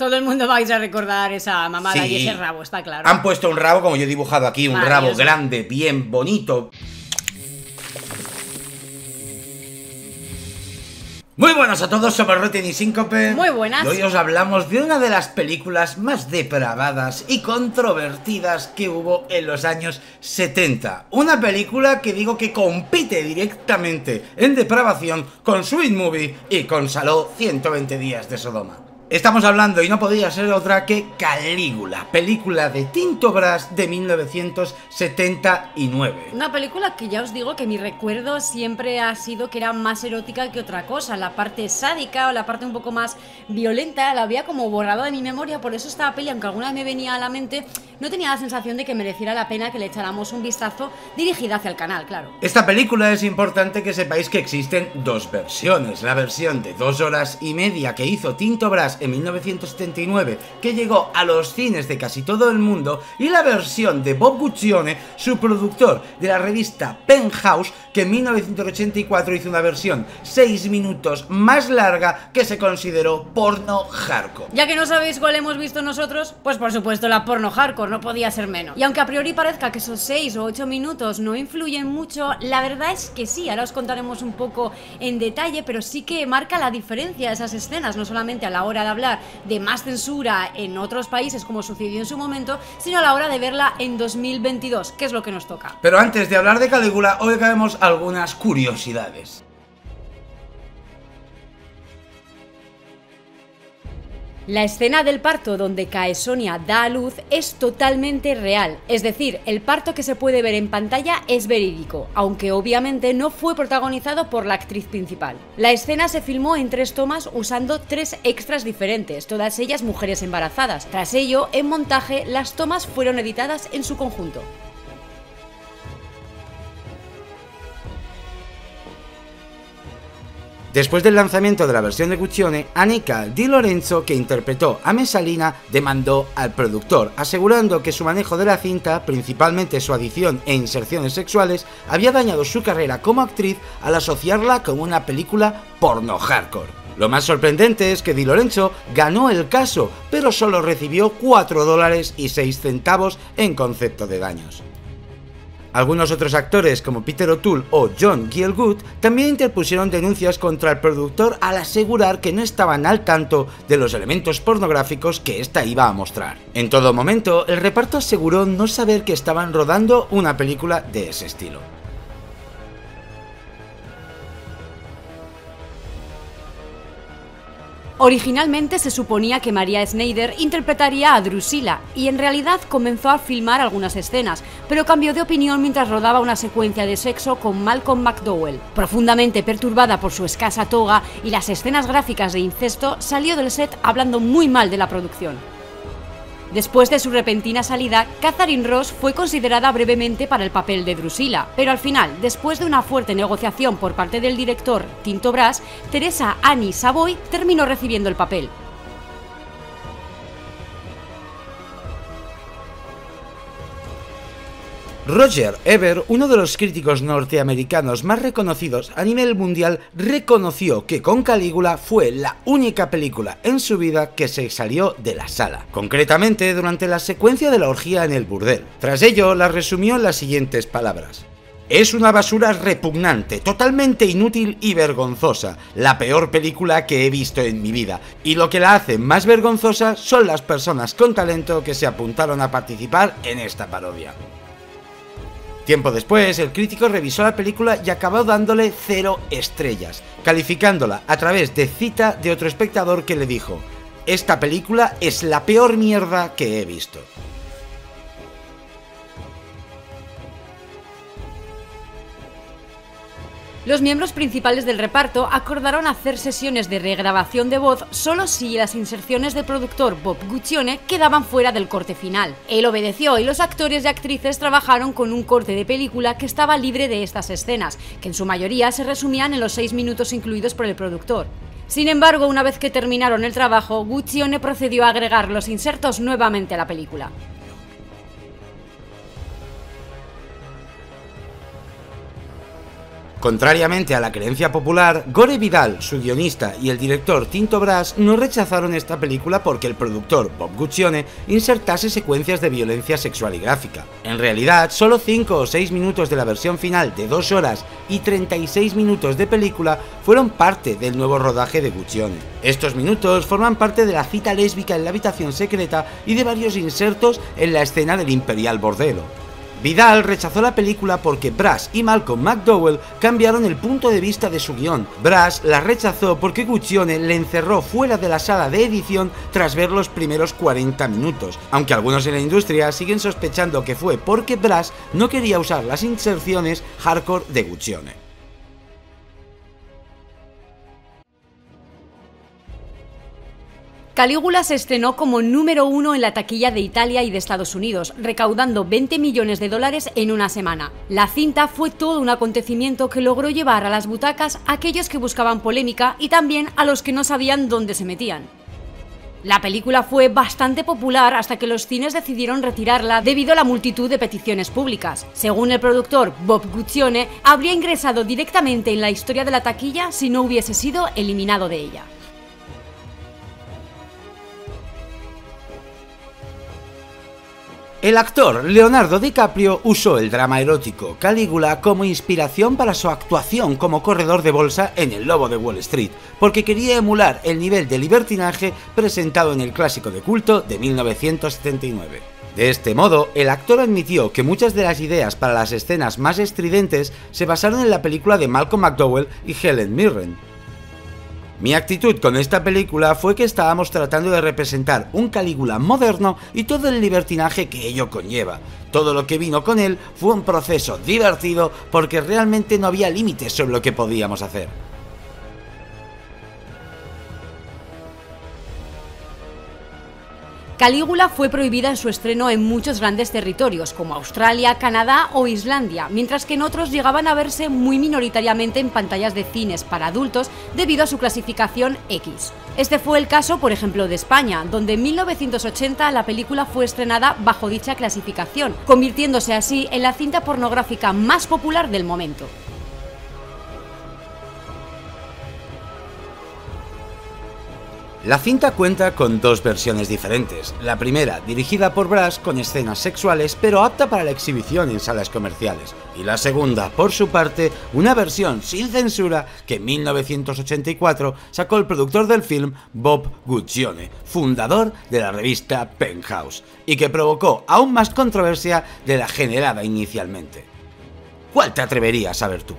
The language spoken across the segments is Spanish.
Todo el mundo vais a recordar esa mamada Sí. y ese rabo, está claro. Han puesto un rabo, como yo he dibujado aquí, un Maravilloso. rabo grande, bien bonito. Muy buenas a todos, somos Rotten y Síncope. Muy buenas. Y hoy os hablamos de una de las películas más depravadas y controvertidas que hubo en los años 70. Una película que digo que compite directamente en depravación con Sweet Movie y con Saló 120 días de Sodoma. Estamos hablando, y no podía ser otra que Calígula, película de Tinto Brass de 1979. Una película que ya os digo que mi recuerdo siempre ha sido que era más erótica que otra cosa. La parte sádica o la parte un poco más violenta la había como borrado de mi memoria. Por eso esta peli, aunque alguna vez me venía a la mente, no tenía la sensación de que mereciera la pena que le echáramos un vistazo, dirigida hacia el canal, claro. Esta película es importante que sepáis que existen dos versiones. La versión de 2 horas y media que hizo Tinto Brass en 1979, que llegó a los cines de casi todo el mundo, y la versión de Bob Guccione, su productor de la revista Penthouse, que en 1984 hizo una versión 6 minutos más larga que se consideró porno hardcore. Ya que no sabéis cuál hemos visto nosotros, pues por supuesto la porno hardcore, no podía ser menos. Y aunque a priori parezca que esos 6 o 8 minutos no influyen mucho, la verdad es que sí. Ahora os contaremos un poco en detalle, pero sí que marca la diferencia esas escenas, no solamente a la hora de hablar de más censura en otros países como sucedió en su momento, sino a la hora de verla en 2022, que es lo que nos toca. Pero antes de hablar de Calígula, hoy traemos algunas curiosidades. La escena del parto donde Caesonia da a luz es totalmente real, es decir, el parto que se puede ver en pantalla es verídico, aunque obviamente no fue protagonizado por la actriz principal. La escena se filmó en 3 tomas usando 3 extras diferentes, todas ellas mujeres embarazadas. Tras ello, en montaje, las tomas fueron editadas en su conjunto. Después del lanzamiento de la versión de Guccione, Anica Di Lorenzo, que interpretó a Mesalina, demandó al productor, asegurando que su manejo de la cinta, principalmente su adición e inserciones sexuales, había dañado su carrera como actriz al asociarla con una película porno hardcore. Lo más sorprendente es que Di Lorenzo ganó el caso, pero solo recibió $4.06 en concepto de daños. Algunos otros actores, como Peter O'Toole o John Gielgud, también interpusieron denuncias contra el productor al asegurar que no estaban al tanto de los elementos pornográficos que ésta iba a mostrar. En todo momento, el reparto aseguró no saber que estaban rodando una película de ese estilo. Originalmente se suponía que Maria Schneider interpretaría a Drusilla y en realidad comenzó a filmar algunas escenas, pero cambió de opinión mientras rodaba una secuencia de sexo con Malcolm McDowell. Profundamente perturbada por su escasa toga y las escenas gráficas de incesto, salió del set hablando muy mal de la producción. Después de su repentina salida, Catherine Ross fue considerada brevemente para el papel de Drusilla, pero al final, después de una fuerte negociación por parte del director Tinto Brass, Teresa Annie Savoy terminó recibiendo el papel. Roger Ebert, uno de los críticos norteamericanos más reconocidos a nivel mundial, reconoció que con Calígula fue la única película en su vida que se salió de la sala, concretamente durante la secuencia de la orgía en el burdel. Tras ello, la resumió en las siguientes palabras: "Es una basura repugnante, totalmente inútil y vergonzosa, la peor película que he visto en mi vida, y lo que la hace más vergonzosa son las personas con talento que se apuntaron a participar en esta parodia". Tiempo después, el crítico revisó la película y acabó dándole 0 estrellas, calificándola a través de cita de otro espectador que le dijo: "Esta película es la peor mierda que he visto". Los miembros principales del reparto acordaron hacer sesiones de regrabación de voz solo si las inserciones del productor Bob Guccione quedaban fuera del corte final. Él obedeció y los actores y actrices trabajaron con un corte de película que estaba libre de estas escenas, que en su mayoría se resumían en los 6 minutos incluidos por el productor. Sin embargo, una vez que terminaron el trabajo, Guccione procedió a agregar los insertos nuevamente a la película. Contrariamente a la creencia popular, Gore Vidal, su guionista, y el director Tinto Brass no rechazaron esta película porque el productor Bob Guccione insertase secuencias de violencia sexual y gráfica. En realidad, solo 5 o 6 minutos de la versión final de 2 horas y 36 minutos de película fueron parte del nuevo rodaje de Guccione. Estos minutos forman parte de la cita lésbica en la habitación secreta y de varios insertos en la escena del Imperial Bordelo. Vidal rechazó la película porque Brass y Malcolm McDowell cambiaron el punto de vista de su guión. Brass la rechazó porque Guccione le encerró fuera de la sala de edición tras ver los primeros 40 minutos, aunque algunos en la industria siguen sospechando que fue porque Brass no quería usar las inserciones hardcore de Guccione. Calígula se estrenó como número 1 en la taquilla de Italia y de Estados Unidos, recaudando $20 millones en una semana. La cinta fue todo un acontecimiento que logró llevar a las butacas a aquellos que buscaban polémica y también a los que no sabían dónde se metían. La película fue bastante popular hasta que los cines decidieron retirarla debido a la multitud de peticiones públicas. Según el productor Bob Guccione, habría ingresado directamente en la historia de la taquilla si no hubiese sido eliminado de ella. El actor Leonardo DiCaprio usó el drama erótico Calígula como inspiración para su actuación como corredor de bolsa en El Lobo de Wall Street, porque quería emular el nivel de libertinaje presentado en el clásico de culto de 1979. De este modo, el actor admitió que muchas de las ideas para las escenas más estridentes se basaron en la película de Malcolm McDowell y Helen Mirren. Mi actitud con esta película fue que estábamos tratando de representar un Calígula moderno y todo el libertinaje que ello conlleva. Todo lo que vino con él fue un proceso divertido porque realmente no había límites sobre lo que podíamos hacer. Calígula fue prohibida en su estreno en muchos grandes territorios, como Australia, Canadá o Islandia, mientras que en otros llegaban a verse muy minoritariamente en pantallas de cines para adultos debido a su clasificación X. Este fue el caso, por ejemplo, de España, donde en 1980 la película fue estrenada bajo dicha clasificación, convirtiéndose así en la cinta pornográfica más popular del momento. La cinta cuenta con dos versiones diferentes. La primera, dirigida por Brass, con escenas sexuales pero apta para la exhibición en salas comerciales. Y la segunda, por su parte, una versión sin censura que en 1984 sacó el productor del film Bob Guccione, fundador de la revista Penthouse, y que provocó aún más controversia de la generada inicialmente. ¿Cuál te atreverías a ver tú?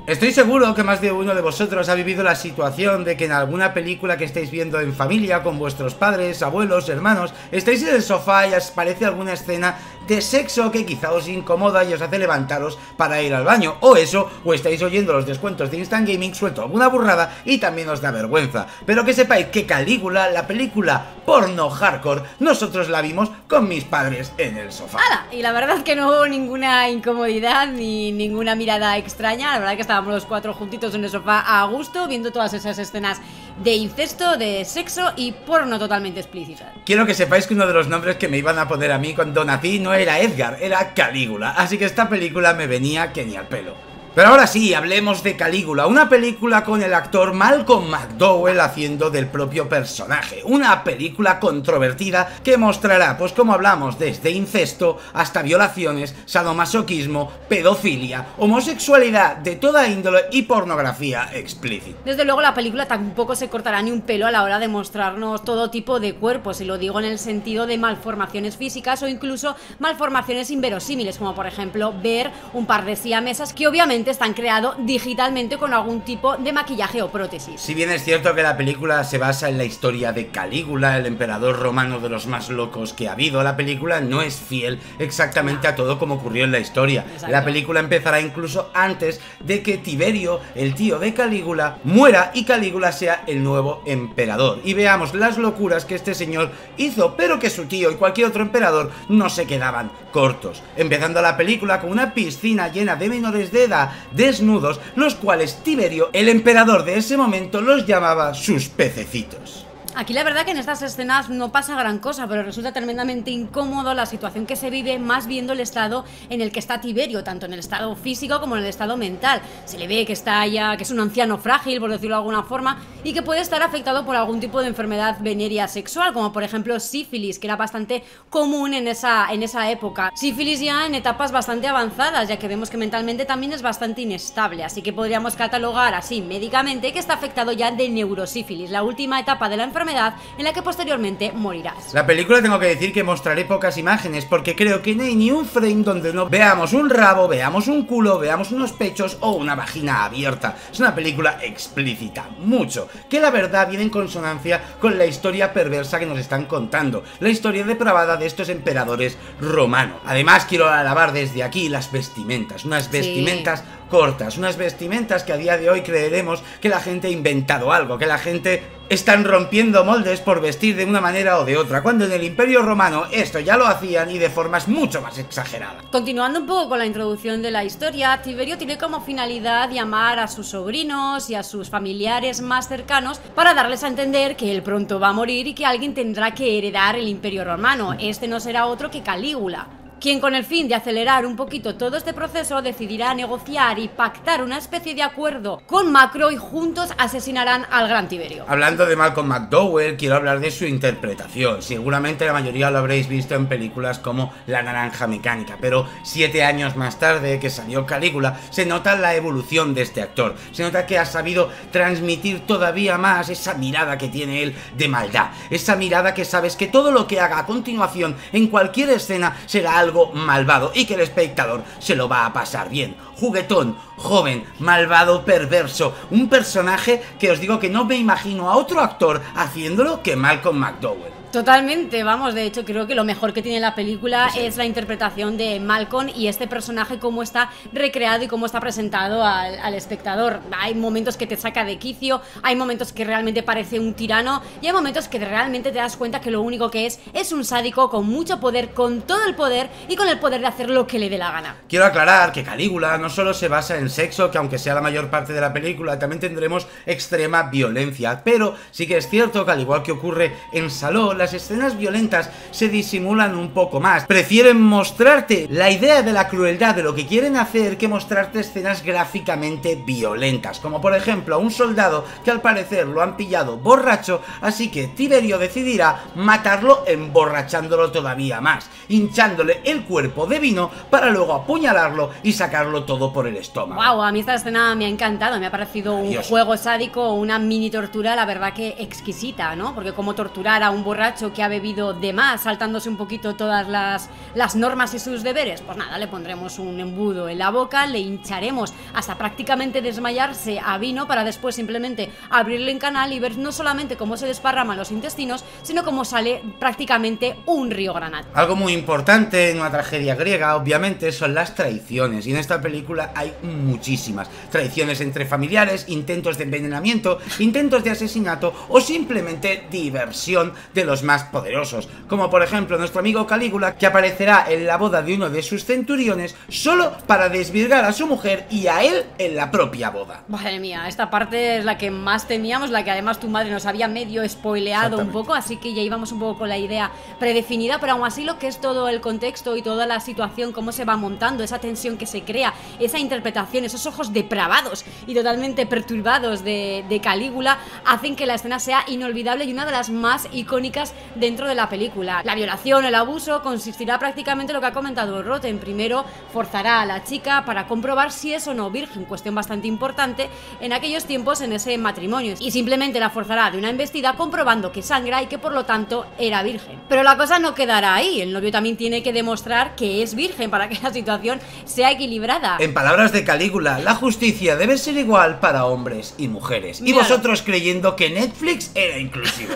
Estoy seguro que más de uno de vosotros ha vivido la situación de que en alguna película que estáis viendo en familia, con vuestros padres, abuelos, hermanos, estáis en el sofá y os parece alguna escena de sexo que quizá os incomoda y os hace levantaros para ir al baño, o eso, o estáis oyendo los descuentos de Instant Gaming, suelto alguna burrada y también os da vergüenza. Pero que sepáis que Calígula, la película porno hardcore, nosotros la vimos con mis padres en el sofá. ¡Hala! Y la verdad que no hubo ninguna incomodidad ni ninguna mirada extraña, la verdad que estábamos los cuatro juntitos en el sofá a gusto, viendo todas esas escenas de incesto, de sexo y porno totalmente explícita. Quiero que sepáis que uno de los nombres que me iban a poner a mí cuando nací no era Edgar, era Calígula, así que esta película me venía que ni al pelo. Pero ahora sí, hablemos de Calígula, una película con el actor Malcolm McDowell haciendo del propio personaje, una película controvertida que mostrará, pues como hablamos, desde incesto hasta violaciones, sadomasoquismo, pedofilia, homosexualidad de toda índole y pornografía explícita. Desde luego la película tampoco se cortará ni un pelo a la hora de mostrarnos todo tipo de cuerpos, y lo digo en el sentido de malformaciones físicas o incluso malformaciones inverosímiles, como por ejemplo ver un par de siamesas que obviamente están creados digitalmente con algún tipo de maquillaje o prótesis. Si bien es cierto que la película se basa en la historia de Calígula, el emperador romano de los más locos que ha habido, la película no es fiel exactamente a todo como ocurrió en la historia. Exacto. La película empezará incluso antes de que Tiberio, el tío de Calígula, muera y Calígula sea el nuevo emperador. Y veamos las locuras que este señor hizo, pero que su tío y cualquier otro emperador no se quedaban cortos. Empezando la película con una piscina llena de menores de edad desnudos, los cuales Tiberio, el emperador de ese momento, los llamaba sus pececitos. Aquí la verdad que en estas escenas no pasa gran cosa, pero resulta tremendamente incómodo la situación que se vive, más viendo el estado en el que está Tiberio, tanto en el estado físico como en el estado mental. Se le ve que está ya, que es un anciano frágil, por decirlo de alguna forma, y que puede estar afectado por algún tipo de enfermedad venérea sexual, como por ejemplo sífilis, que era bastante común en esa época. Sífilis ya en etapas bastante avanzadas, ya que vemos que mentalmente también es bastante inestable, así que podríamos catalogar así médicamente que está afectado ya de neurosífilis, la última etapa de la enfermedad en la que posteriormente morirás. La película tengo que decir que mostraré pocas imágenes porque creo que no hay ni un frame donde no veamos un rabo, veamos un culo, veamos unos pechos o una vagina abierta. Es una película explícita, mucho, que la verdad viene en consonancia con la historia perversa que nos están contando, la historia depravada de estos emperadores romanos. Además quiero alabar desde aquí las vestimentas, unas vestimentas cortas, unas vestimentas que a día de hoy creeremos que la gente ha inventado algo, que la gente están rompiendo moldes por vestir de una manera o de otra, cuando en el Imperio Romano esto ya lo hacían y de formas mucho más exageradas. Continuando un poco con la introducción de la historia, Tiberio tiene como finalidad llamar a sus sobrinos y a sus familiares más cercanos para darles a entender que él pronto va a morir y que alguien tendrá que heredar el Imperio Romano. Este no será otro que Calígula, quien con el fin de acelerar un poquito todo este proceso decidirá negociar y pactar una especie de acuerdo con Macro y juntos asesinarán al gran Tiberio. Hablando de Malcolm McDowell, quiero hablar de su interpretación. Seguramente la mayoría lo habréis visto en películas como La Naranja Mecánica, pero 7 años más tarde que salió Calígula, se nota la evolución de este actor. Se nota que ha sabido transmitir todavía más esa mirada que tiene él de maldad, esa mirada que sabes que todo lo que haga a continuación en cualquier escena será algo malvado y que el espectador se lo va a pasar bien. Juguetón, joven, malvado, perverso, un personaje que os digo que no me imagino a otro actor haciéndolo que Malcolm McDowell. Totalmente, vamos, de hecho creo que lo mejor que tiene la película es la interpretación de Malcolm y este personaje, cómo está recreado y cómo está presentado al espectador. Hay momentos que te saca de quicio, hay momentos que realmente parece un tirano y hay momentos que realmente te das cuenta que lo único que es un sádico con mucho poder, con todo el poder y con el poder de hacer lo que le dé la gana. Quiero aclarar que Calígula no solo se basa en sexo, que aunque sea la mayor parte de la película, también tendremos extrema violencia, pero sí que es cierto que al igual que ocurre en Saló, las escenas violentas se disimulan un poco más. Prefieren mostrarte la idea de la crueldad de lo que quieren hacer que mostrarte escenas gráficamente violentas, como por ejemplo a un soldado que al parecer lo han pillado borracho, así que Tiberio decidirá matarlo emborrachándolo todavía más, hinchándole el cuerpo de vino para luego apuñalarlo y sacarlo todo por el estómago. Wow, a mí esta escena me ha encantado, me ha parecido un juego sádico, una mini tortura, la verdad que exquisita, ¿no? Porque como torturar a un borracho que ha bebido de más, saltándose un poquito todas las normas y sus deberes, pues nada, le pondremos un embudo en la boca, le hincharemos hasta prácticamente desmayarse a vino para después simplemente abrirle en canal y ver no solamente cómo se desparraman los intestinos, sino cómo sale prácticamente un río granate. Algo muy importante en una tragedia griega, obviamente, son las traiciones, y en esta película hay muchísimas traiciones entre familiares, intentos de envenenamiento, intentos de asesinato o simplemente diversión de los más poderosos, como por ejemplo nuestro amigo Calígula, que aparecerá en la boda de uno de sus centuriones solo para desvirgar a su mujer y a él en la propia boda. Madre mía, esta parte es la que más temíamos, la que además tu madre nos había medio spoileado un poco, así que ya íbamos un poco con la idea predefinida, pero aún así lo que es todo el contexto y toda la situación, cómo se va montando, esa tensión que se crea, esa interpretación, esos ojos depravados y totalmente perturbados de Calígula, hacen que la escena sea inolvidable y una de las más icónicas dentro de la película. La violación, el abuso, consistirá prácticamente en lo que ha comentado Rotten. Primero forzará a la chica para comprobar si es o no virgen, cuestión bastante importante en aquellos tiempos en ese matrimonio, y simplemente la forzará de una embestida comprobando que sangra y que por lo tanto era virgen. Pero la cosa no quedará ahí, el novio también tiene que demostrar que es virgen para que la situación sea equilibrada. En palabras de Calígula, la justicia debe ser igual para hombres y mujeres. Míralo. Y vosotros creyendo que Netflix era inclusivo.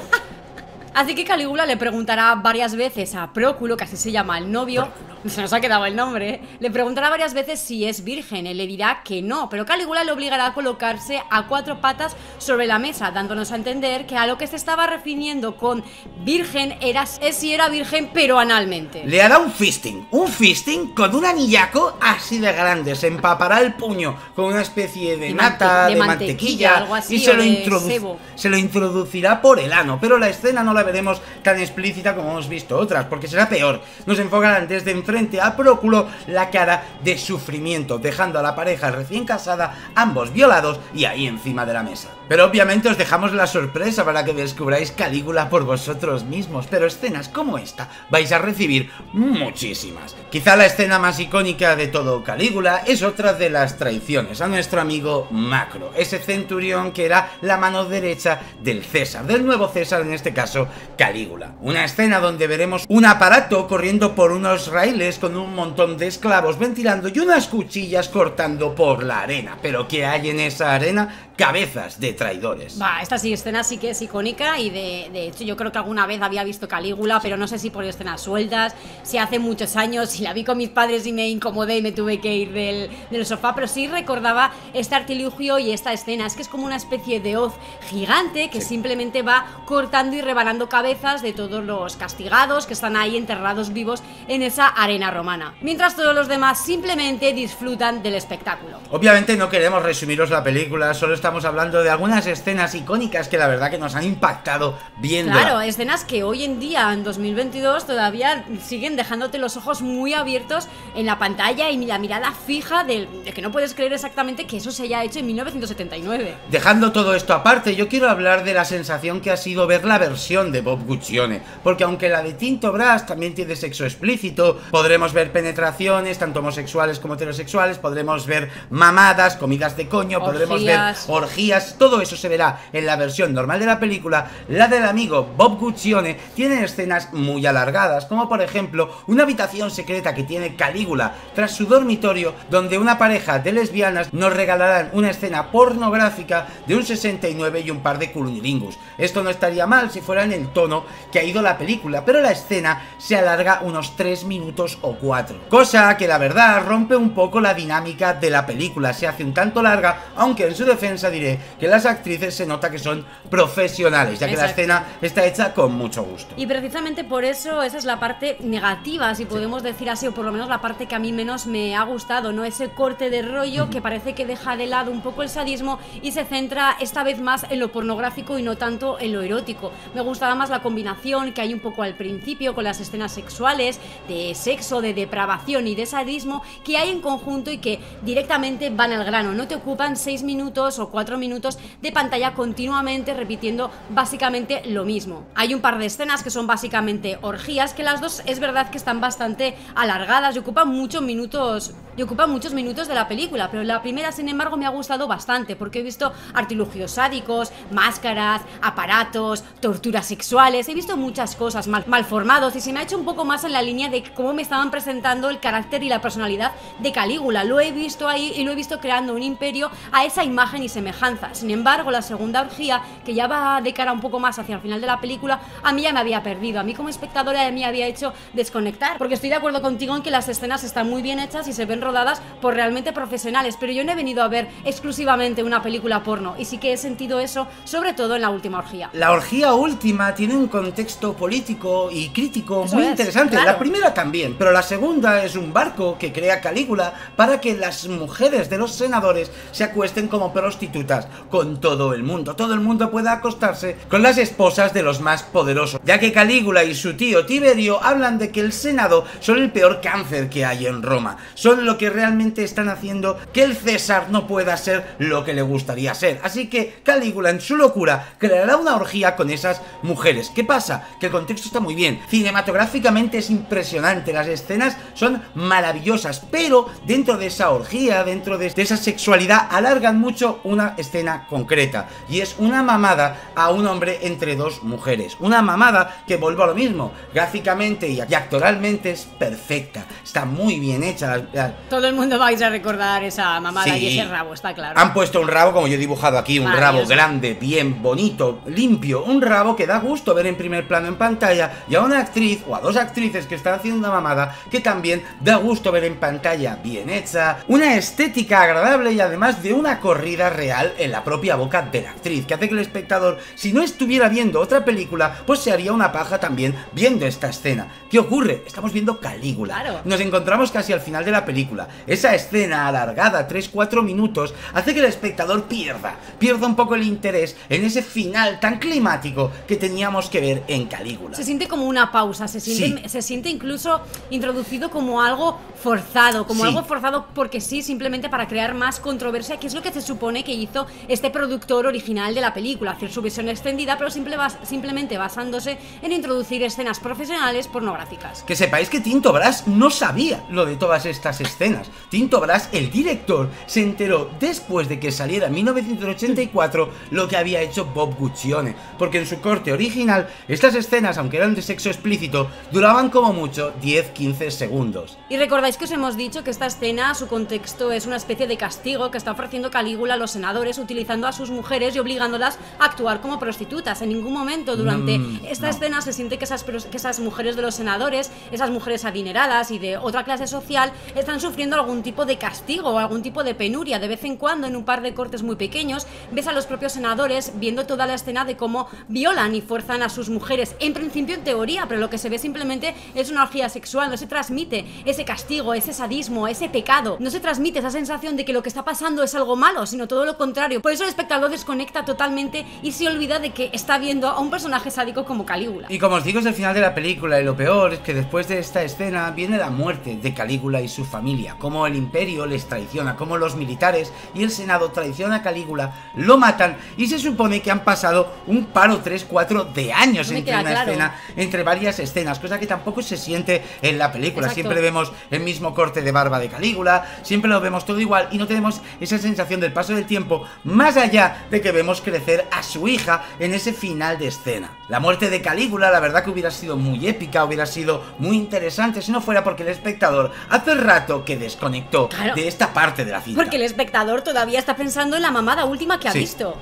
Así que Calígula le preguntará varias veces a Próculo, que así se llama el novio, se nos ha quedado el nombre, le preguntará varias veces si es virgen. Él le dirá que no, pero Calígula le obligará a colocarse a 4 patas sobre la mesa, dándonos a entender que a lo que se estaba refiriendo con virgen es si era virgen pero analmente. Le hará un fisting con un anillaco así de grande, se empapará el puño con una especie de nata, de mantequilla, algo así, y se lo introducirá por el ano, pero la escena no la veremos tan explícita como hemos visto otras, porque será peor. Nos enfocarán desde enfrente a Próculo la cara de sufrimiento, dejando a la pareja recién casada, ambos violados y ahí encima de la mesa. Pero obviamente os dejamos la sorpresa para que descubráis Calígula por vosotros mismos, pero escenas como esta vais a recibir muchísimas. Quizá la escena más icónica de todo Calígula es otra de las traiciones a nuestro amigo Macro, ese centurión que era la mano derecha del César, del nuevo César, en este caso Calígula. Una escena donde veremos un aparato corriendo por unos raíles con un montón de esclavos ventilando y unas cuchillas cortando por la arena. ¿Pero qué hay en esa arena? Cabezas de traidores. Esta escena sí que es icónica y de hecho yo creo que alguna vez había visto Calígula, pero no sé si por escenas sueltas, si hace muchos años, si la vi con mis padres y me incomodé y me tuve que ir del sofá, pero sí recordaba este artilugio y esta escena. Es que es como una especie de hoz gigante que simplemente va cortando y rebanando cabezas de todos los castigados que están ahí enterrados vivos en esa arena romana, mientras todos los demás simplemente disfrutan del espectáculo. Obviamente no queremos resumiros la película, solo estamos hablando de algunas escenas icónicas que la verdad que nos han impactado viendo. Claro, escenas que hoy en día, en 2022, todavía siguen dejándote los ojos muy abiertos en la pantalla y la mirada fija de que no puedes creer exactamente que eso se haya hecho en 1979. Dejando todo esto aparte, yo quiero hablar de la sensación que ha sido ver la versión de Bob Guccione, porque aunque la de Tinto Brass también tiene sexo explícito, podremos ver penetraciones, tanto homosexuales como heterosexuales, podremos ver mamadas, comidas de coño, podremos ver orgías, todo eso se verá en la versión normal de la película. La del amigo Bob Guccione tiene escenas muy alargadas, como por ejemplo una habitación secreta que tiene Calígula tras su dormitorio, donde una pareja de lesbianas nos regalarán una escena pornográfica de un 69 y un par de cunnilingus. Esto no estaría mal si fuera en el tono que ha ido la película, pero la escena se alarga unos 3 minutos o 4, cosa que la verdad rompe un poco la dinámica de la película, se hace un tanto larga, aunque en su defensa diré que las actrices se nota que son profesionales, ya que la escena está hecha con mucho gusto. Y precisamente por eso esa es la parte negativa, si podemos decir así, o por lo menos la parte que a mí menos me ha gustado, ¿no? Ese corte de rollo que parece que deja de lado un poco el sadismo y se centra esta vez más en lo pornográfico y no tanto en lo erótico. Me gustaba más la combinación que hay un poco al principio con las escenas sexuales, de sexo, de depravación y de sadismo que hay en conjunto y que directamente van al grano, no te ocupan 6 minutos o 4 minutos de pantalla continuamente repitiendo básicamente lo mismo. Hay un par de escenas que son básicamente orgías, que las dos es verdad que están bastante alargadas y ocupan muchos minutos de la película, pero la primera sin embargo me ha gustado bastante porque he visto artilugios sádicos, máscaras, aparatos, torturas sexuales, he visto muchas cosas mal formados y se me ha hecho un poco más en la línea de cómo me estaban presentando el carácter y la personalidad de Calígula. Lo he visto ahí y lo he visto creando un imperio a esa imagen y semejanza. Sin embargo, la segunda orgía, que ya va de cara un poco más hacia el final de la película, a mí ya me había perdido. A mí como espectadora me había hecho desconectar, porque estoy de acuerdo contigo en que las escenas están muy bien hechas y se ven rodadas por realmente profesionales, pero yo no he venido a ver exclusivamente una película porno y sí que he sentido eso, sobre todo en la última orgía. La orgía última tiene un contexto político y crítico muy interesante, claro. La primera también, pero la segunda es un barco que crea Calígula para que las mujeres de los senadores se acuesten como prostitutas con todo el mundo pueda acostarse con las esposas de los más poderosos, ya que Calígula y su tío Tiberio hablan de que el Senado son el peor cáncer que hay en Roma, son lo que realmente están haciendo que el César no pueda ser lo que le gustaría ser. Así que Calígula en su locura creará una orgía con esas mujeres. ¿Qué pasa? Que el contexto está muy bien, cinematográficamente es impresionante, las escenas son maravillosas, pero dentro de esa orgía, dentro de esa sexualidad, alargan mucho una escena concreta. concreta, y es una mamada a un hombre entre dos mujeres. Una mamada que, vuelvo a lo mismo, gráficamente y actoralmente es perfecta, está muy bien hecha. Todo el mundo vais a recordar esa mamada, sí, y ese rabo, está claro. Han puesto un rabo, como yo he dibujado aquí, un rabo grande, bien bonito, limpio, un rabo que da gusto ver en primer plano en pantalla, y a una actriz o a dos actrices que están haciendo una mamada que también da gusto ver en pantalla, bien hecha, una estética agradable y además de una corrida real en la propia boca de la actriz, que hace que el espectador, si no estuviera viendo otra película, pues se haría una paja también viendo esta escena. ¿Qué ocurre? Estamos viendo Calígula. Claro. Nos encontramos casi al final de la película. Esa escena alargada, 3-4 minutos, hace que el espectador pierda un poco el interés en ese final tan climático que teníamos que ver en Calígula. Se siente como una pausa, se siente incluso introducido como algo forzado, porque sí, simplemente para crear más controversia, que es lo que se supone que hizo este productor original de la película, hacer su versión extendida, pero simplemente basándose en introducir escenas profesionales pornográficas. Que sepáis que Tinto Brass no sabía lo de todas estas escenas. Tinto Brass, el director, se enteró después de que saliera en 1984 lo que había hecho Bob Guccione, porque en su corte original estas escenas, aunque eran de sexo explícito, duraban como mucho 10-15 segundos. Y recordáis que os hemos dicho que esta escena, su contexto es una especie de castigo que está ofreciendo Calígula a los senadores, utilizando a sus mujeres y obligándolas a actuar como prostitutas. En ningún momento durante esta escena se siente que esas mujeres de los senadores, esas mujeres adineradas y de otra clase social, están sufriendo algún tipo de castigo o algún tipo de penuria. De vez en cuando, en un par de cortes muy pequeños, ves a los propios senadores viendo toda la escena de cómo violan y fuerzan a sus mujeres, en principio en teoría, pero lo que se ve simplemente es una orgía sexual. No se transmite ese castigo, ese sadismo, ese pecado, no se transmite esa sensación de que lo que está pasando es algo malo, sino todo lo contrario. Por eso el espectador desconecta totalmente y se olvida de que está viendo a un personaje sádico como Calígula. Y como os digo, es el final de la película, y lo peor es que después de esta escena viene la muerte de Calígula y su familia, cómo el imperio les traiciona, cómo los militares y el senado traicionan a Calígula, lo matan, y se supone que han pasado un par o 3-4 de años entre una escena, entre varias escenas, cosa que tampoco se siente en la película. Exacto. Siempre vemos el mismo corte de barba de Calígula, siempre lo vemos todo igual y no tenemos esa sensación del paso del tiempo, más allá de que vemos crecer a su hija en ese final de escena. La muerte de Calígula, la verdad que hubiera sido muy épica, hubiera sido muy interesante si no fuera porque el espectador hace rato que desconectó de esta parte de la cinta. Porque el espectador todavía está pensando en la mamada última que ha visto.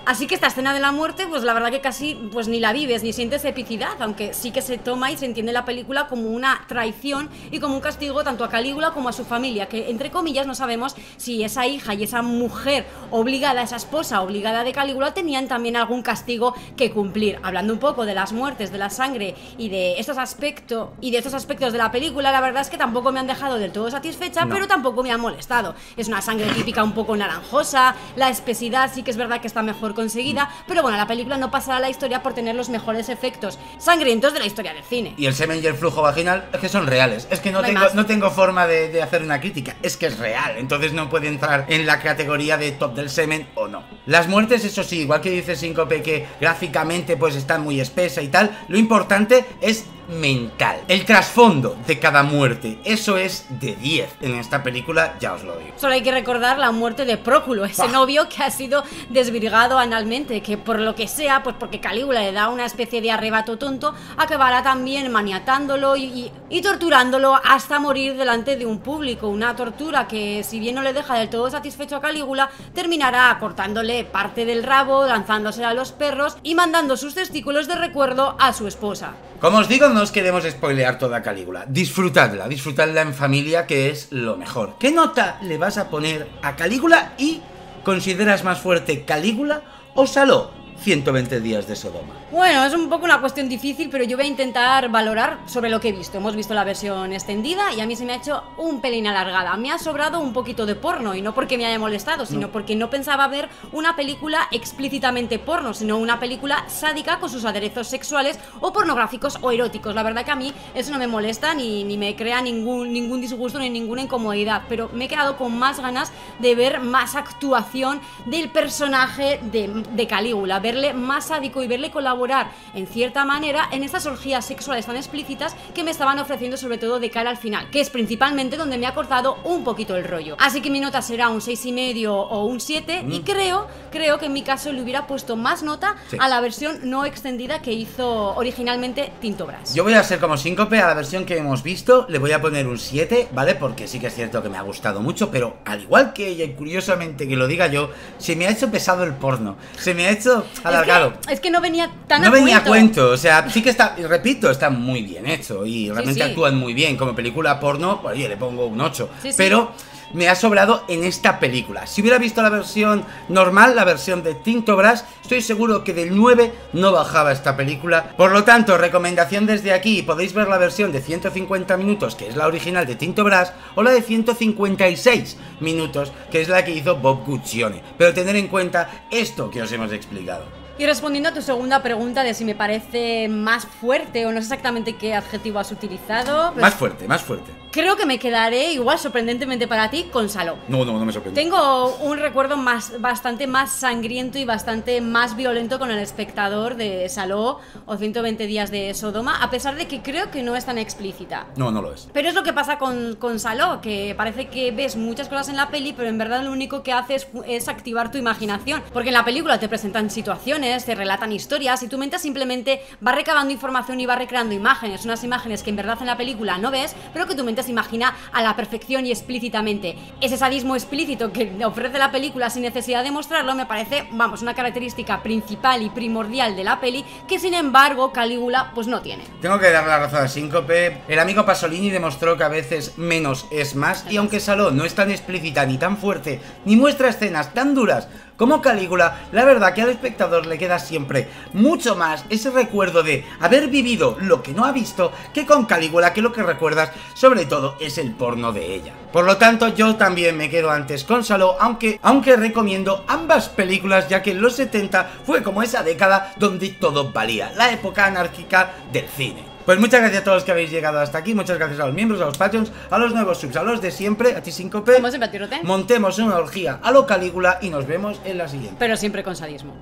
Así que esta escena de la muerte, pues la verdad que casi pues ni la vives, ni sientes epicidad, aunque sí que se toma y se entiende la película como una traición y como un castigo tanto a Calígula como a su familia, que entre comillas no sabemos si esa hija y esa mujer obligada, esa esposa obligada de Calígula, tenían también algún castigo que cumplir. Hablando un poco de las muertes, de la sangre y de estos aspectos de la película, la verdad es que tampoco me han dejado del todo satisfecha, pero tampoco me han molestado. Es una sangre típica un poco naranjosa, la espesidad sí que es verdad que está mejor conseguida, pero bueno, la película no pasará a la historia por tener los mejores efectos sangrientos de la historia del cine. Y el semen y el flujo vaginal es que son reales, es que no tengo forma de hacer una crítica, es que es real, entonces no puede entrar en la categoría de top del semen o no. Las muertes, eso sí, igual que dice Síncope que gráficamente pues están muy espesa y tal, lo importante es mental, el trasfondo de cada muerte, eso es de 10 en esta película, ya os lo digo. Solo hay que recordar la muerte de Próculo, ese novio que ha sido desvirgado analmente, que por lo que sea, pues porque Calígula le da una especie de arrebato tonto, acabará también maniatándolo y torturándolo hasta morir delante de un público, una tortura que si bien no le deja del todo satisfecho a Calígula, terminará cortándole parte del rabo, lanzándosela a los perros y mandando sus testículos de recuerdo a su esposa. Como os digo, no os queremos spoilear toda Calígula. Disfrutadla en familia, que es lo mejor. ¿Qué nota le vas a poner a Calígula y consideras más fuerte Calígula o Saló? 120 días de Sodoma. Bueno, es un poco una cuestión difícil, pero yo voy a intentar valorar sobre lo que he visto. Hemos visto la versión extendida y a mí se me ha hecho un pelín alargada. Me ha sobrado un poquito de porno, y no porque me haya molestado, sino porque no pensaba ver una película explícitamente porno, sino una película sádica con sus aderezos sexuales o pornográficos o eróticos. La verdad que a mí eso no me molesta ni me crea ningún disgusto ni ninguna incomodidad, pero me he quedado con más ganas de ver más actuación del personaje de Calígula, verle más sádico y verle colaborar colaborar en cierta manera en estas orgías sexuales tan explícitas que me estaban ofreciendo, sobre todo de cara al final, que es principalmente donde me ha cortado un poquito el rollo. Así que mi nota será un 6,5 o un 7 y creo que en mi caso le hubiera puesto más nota a la versión no extendida que hizo originalmente Tinto Brass. Yo voy a ser como Síncope, a la versión que hemos visto le voy a poner un 7, ¿vale? Porque sí que es cierto que me ha gustado mucho, pero al igual que ella, y curiosamente que lo diga yo, se me ha hecho pesado el porno, se me ha hecho alargado. Es que no venía tan no a venía cuento. a cuento, o sea, sí que está, repito, está muy bien hecho y realmente sí. actúan muy bien. Como película porno, pues oye, le pongo un 8, Sí, sí. pero me ha sobrado en esta película. Si hubiera visto la versión normal, la versión de Tinto Brass, estoy seguro que del 9 no bajaba esta película. Por lo tanto, recomendación desde aquí, podéis ver la versión de 150 minutos, que es la original de Tinto Brass, o la de 156 minutos, que es la que hizo Bob Guccione. Pero tener en cuenta esto que os hemos explicado. Y respondiendo a tu segunda pregunta de si me parece más fuerte o no sé exactamente qué adjetivo has utilizado, pues Más fuerte, más fuerte. creo que me quedaré, igual sorprendentemente para ti, con Saló. No me sorprende. Tengo un recuerdo bastante más sangriento y bastante más violento con el espectador de Saló o 120 días de Sodoma, a pesar de que creo que no es tan explícita. No lo es. Pero es lo que pasa con Saló, que parece que ves muchas cosas en la peli, pero en verdad lo único que hace es activar tu imaginación. Porque en la película te presentan situaciones, te relatan historias y tu mente simplemente va recabando información y va recreando imágenes, unas imágenes que en verdad en la película no ves, pero que tu mente se imagina a la perfección y explícitamente. Ese sadismo explícito que ofrece la película sin necesidad de mostrarlo me parece, vamos, una característica principal y primordial de la peli que sin embargo Calígula pues no tiene. Tengo que darle la razón a Síncope. El amigo Pasolini demostró que a veces menos es más, y aunque Saló no es tan explícita ni tan fuerte, ni muestra escenas tan duras como Calígula, la verdad que al espectador le queda siempre mucho más ese recuerdo de haber vivido lo que no ha visto que con Calígula, que lo que recuerdas sobre todo es el porno de ella. Por lo tanto, yo también me quedo antes con Saló, aunque recomiendo ambas películas, ya que en los 70 fue como esa década donde todo valía, la época anárquica del cine. Pues muchas gracias a todos los que habéis llegado hasta aquí, muchas gracias a los miembros, a los Patreons, a los nuevos subs, a los de siempre, a ti Síncope. Como siempre, Tirote. Montemos una orgía a lo Calígula y nos vemos en la siguiente. Pero siempre con sadismo.